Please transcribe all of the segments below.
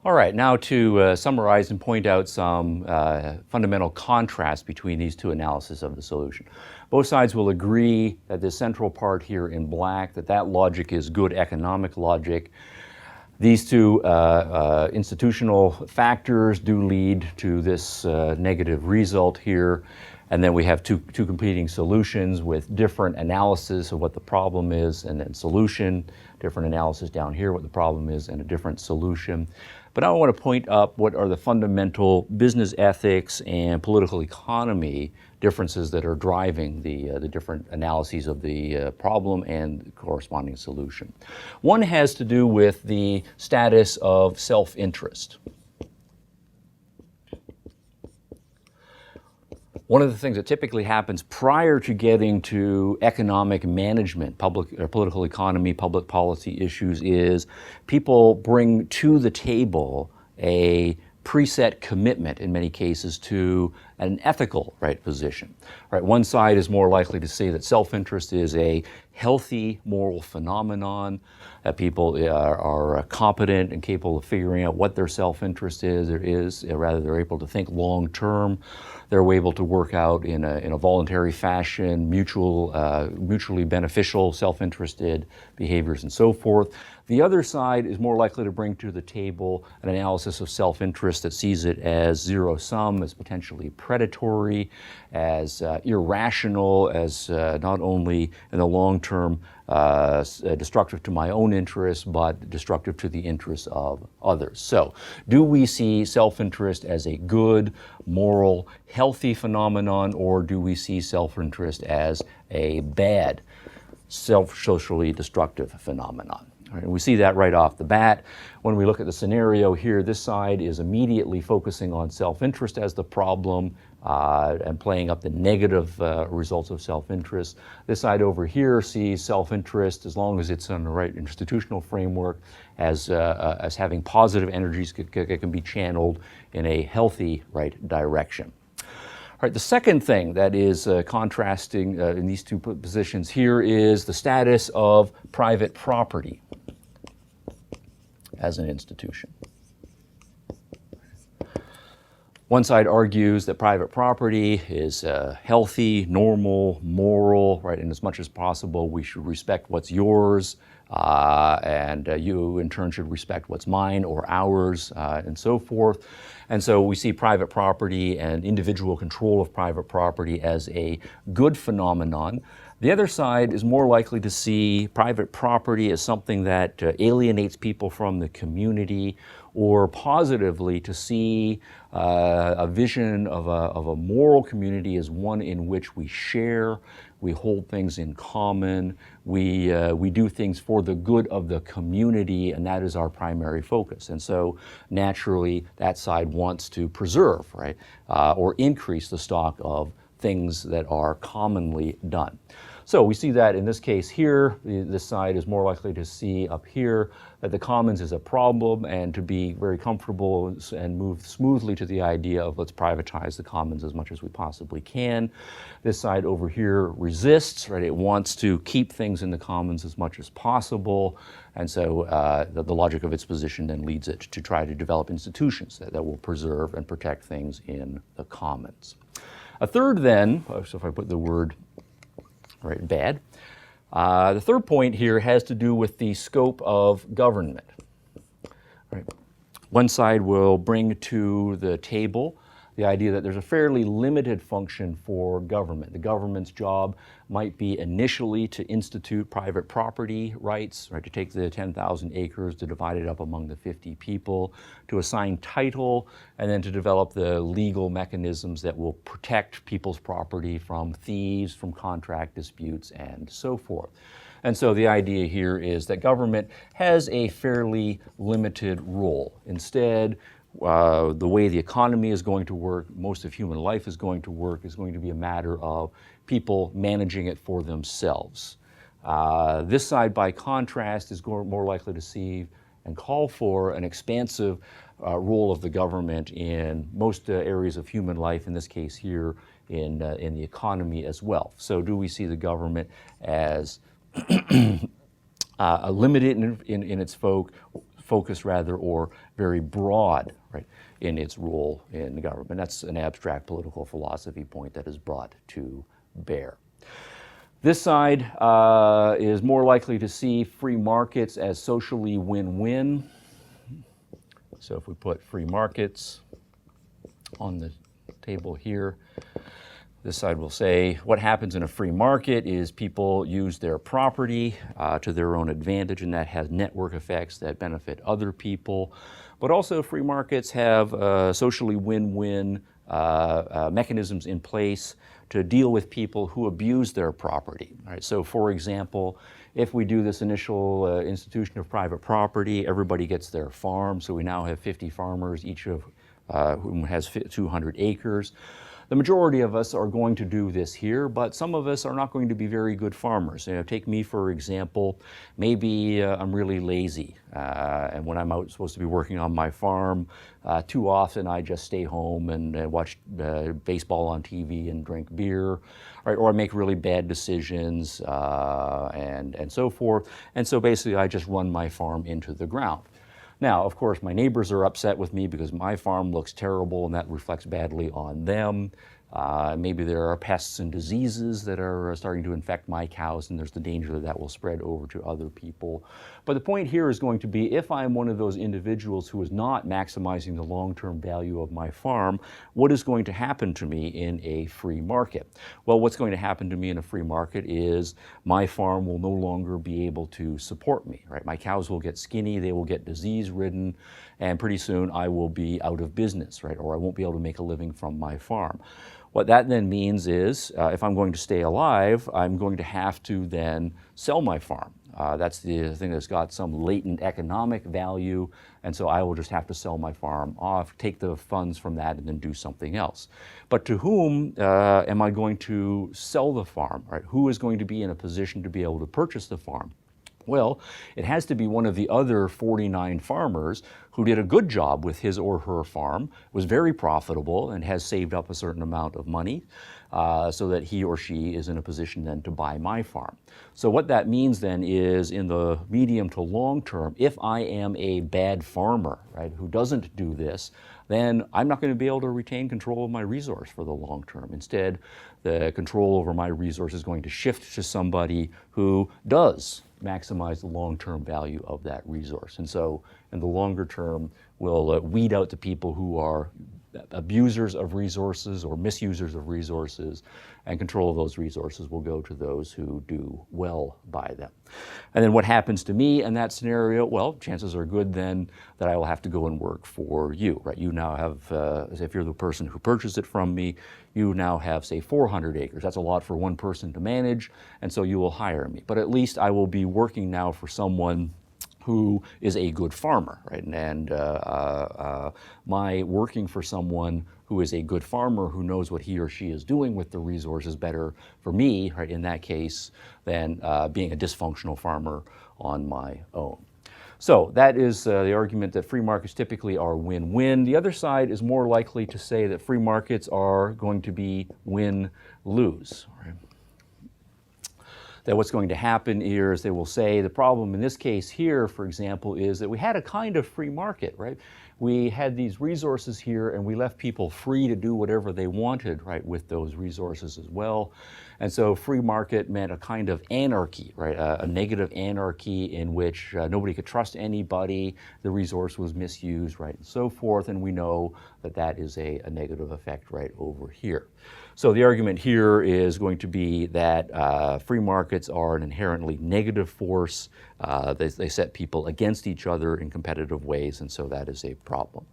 All right, now to summarize and point out some fundamental contrasts between these two analyses of the solution. Both sides will agree that the central part here in black, that logic is good economic logic. These two institutional factors do lead to this negative result here. And then we have two competing solutions with different analysis of what the problem is and then solution, different analysis down here what the problem is and a different solution. But I want to point up what are the fundamental business ethics and political economy differences that are driving the different analyses of the problem and corresponding solution. One has to do with the status of self-interest. One of the things that typically happens prior to getting to economic management, public or political economy, public policy issues is people bring to the table a preset commitment in many cases to an ethical position. Right? One side is more likely to say that self-interest is a healthy moral phenomenon, that people are competent and capable of figuring out what their self-interest is, rather they're able to think long-term. They're able to work out in a voluntary fashion, mutually beneficial, self-interested behaviors and so forth. The other side is more likely to bring to the table an analysis of self-interest that sees it as zero-sum, as potentially predatory, as irrational, as not only in the long term destructive to my own interests, but destructive to the interests of others. So, do we see self-interest as a good, moral, healthy phenomenon, or do we see self-interest as a bad, socially destructive phenomenon? Right, we see that right off the bat. When we look at the scenario here, this side is immediately focusing on self-interest as the problem and playing up the negative results of self-interest. This side over here sees self-interest, as long as it's on the right institutional framework, as having positive energies that can be channeled in a healthy direction. All right, the second thing that is contrasting in these two positions here is the status of private property as an institution. One side argues that private property is healthy, normal, moral, right? And as much as possible, we should respect what's yours, and you in turn should respect what's mine or ours, and so forth. And so we see private property and individual control of private property as a good phenomenon. The other side is more likely to see private property as something that alienates people from the community, or positively to see a vision of a moral community as one in which we share, we hold things in common, we do things for the good of the community, and that is our primary focus. And so naturally that side wants to preserve, right, or increase the stock of things that are commonly done. So we see that in this case here, this side is more likely to see up here that the commons is a problem and to be very comfortable and move smoothly to the idea of let's privatize the commons as much as we possibly can. This side over here resists, right? It wants to keep things in the commons as much as possible. And so the logic of its position then leads it to try to develop institutions that will preserve and protect things in the commons. A third then, so if I put the word bad. The third point here has to do with the scope of government. Right. One side will bring to the table the idea that there's a fairly limited function for government. The government's job might be initially to institute private property rights, right, to take the 10,000 acres, to divide it up among the 50 people, to assign title, and then to develop the legal mechanisms that will protect people's property from thieves, from contract disputes, and so forth. And so the idea here is that government has a fairly limited role. Instead, the way the economy is going to work, most of human life is going to work, is going to be a matter of people managing it for themselves. This side, by contrast, is more likely to see and call for an expansive role of the government in most areas of human life, in this case here in the economy as well. So do we see the government as limited in its focused rather, or very broad, right, in its role in the government. That's an abstract political philosophy point that is brought to bear. This side is more likely to see free markets as socially win-win. So if we put free markets on the table here, this side will say what happens in a free market is people use their property to their own advantage, and that has network effects that benefit other people. But also free markets have socially win-win mechanisms in place to deal with people who abuse their property. All right, so for example, if we do this initial institution of private property, everybody gets their farm. So we now have 50 farmers, each of whom has 200 acres. The majority of us are going to do this here, but some of us are not going to be very good farmers. You know, take me, for example. Maybe I'm really lazy, and when I'm out supposed to be working on my farm, too often I just stay home and watch baseball on TV and drink beer, right? Or I make really bad decisions and so forth. And so basically I just run my farm into the ground. Now, of course, my neighbors are upset with me because my farm looks terrible and that reflects badly on them. Maybe there are pests and diseases that are starting to infect my cows, and there's the danger that that will spread over to other people. But the point here is going to be, if I'm one of those individuals who is not maximizing the long-term value of my farm, what is going to happen to me in a free market? Well, what's going to happen to me in a free market is my farm will no longer be able to support me, right? My cows will get skinny, they will get disease-ridden, and pretty soon I will be out of business, right? Or I won't be able to make a living from my farm. What that then means is, if I'm going to stay alive, I'm going to have to then sell my farm. That's the thing that's got some latent economic value, and so I will just have to sell my farm off, take the funds from that, and then do something else. But to whom am I going to sell the farm, right? Who is going to be in a position to be able to purchase the farm? Well, it has to be one of the other 49 farmers who did a good job with his or her farm, was very profitable, and has saved up a certain amount of money so that he or she is in a position then to buy my farm. So what that means then is, in the medium to long term, if I am a bad farmer, right, who doesn't do this, then I'm not going to be able to retain control of my resource for the long term. Instead, the control over my resource is going to shift to somebody who does maximize the long-term value of that resource. And so in the longer term, we'll weed out the people who are abusers of resources or misusers of resources, and control of those resources will go to those who do well by them. And then what happens to me in that scenario? Well, chances are good then that I will have to go and work for you, right? You now have, as if you're the person who purchased it from me, you now have, say, 400 acres. That's a lot for one person to manage, and so you will hire me. But at least I will be working now for someone who is a good farmer, right? And my working for someone who is a good farmer, who knows what he or she is doing with the resources, better for me, right, in that case, than being a dysfunctional farmer on my own. So that is the argument that free markets typically are win-win. The other side is more likely to say that free markets are going to be win-lose. Right? That what's going to happen here is they will say the problem in this case here, for example, is that we had a kind of free market, right? We had these resources here and we left people free to do whatever they wanted, right, with those resources as well. And so free market meant a kind of anarchy, right, a negative anarchy in which nobody could trust anybody, the resource was misused, right, and so forth. And we know that that is a negative effect right over here. So the argument here is going to be that free markets are an inherently negative force. They set people against each other in competitive ways, and so that is a problem.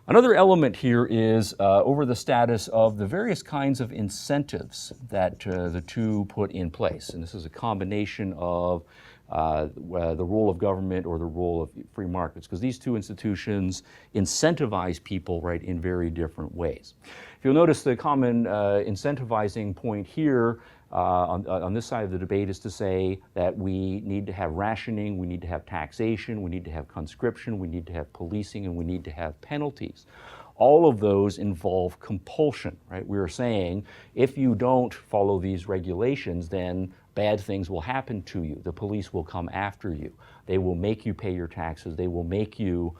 Another element here is over the status of the various kinds of incentives that the two put in place. And this is a combination of the role of government or the role of free markets, because these two institutions incentivize people, right, in very different ways. If you'll notice, the common incentivizing point here on this side of the debate is to say that we need to have rationing, we need to have taxation, we need to have conscription, we need to have policing, and we need to have penalties. All of those involve compulsion, right? We are saying if you don't follow these regulations, then bad things will happen to you. The police will come after you. They will make you pay your taxes. They will make you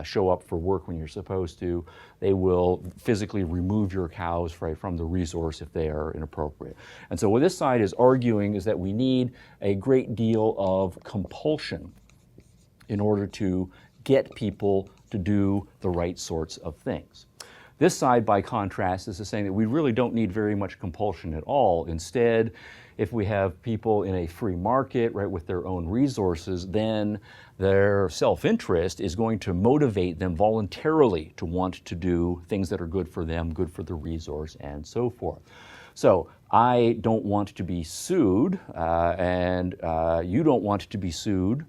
show up for work when you're supposed to. They will physically remove your cows from the resource if they are inappropriate. And so what this side is arguing is that we need a great deal of compulsion in order to get people to do the right sorts of things. This side, by contrast, is saying that we really don't need very much compulsion at all. Instead, if we have people in a free market, right, with their own resources, then their self-interest is going to motivate them voluntarily to want to do things that are good for them, good for the resource, and so forth. So I don't want to be sued, and you don't want to be sued,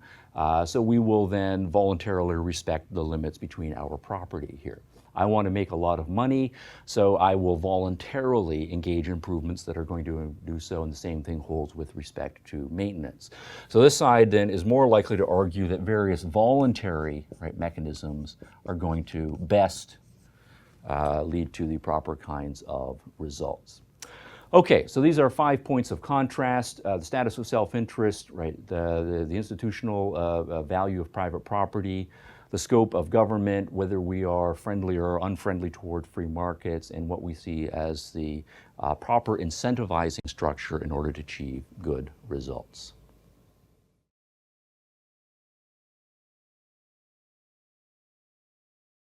so we will then voluntarily respect the limits between our property here. I want to make a lot of money, so I will voluntarily engage in improvements that are going to do so, and the same thing holds with respect to maintenance. So this side then is more likely to argue that various voluntary mechanisms are going to best lead to the proper kinds of results. Okay, so these are 5 points of contrast: the status of self-interest, the institutional value of private property, the scope of government, whether we are friendly or unfriendly toward free markets, and what we see as the proper incentivizing structure in order to achieve good results.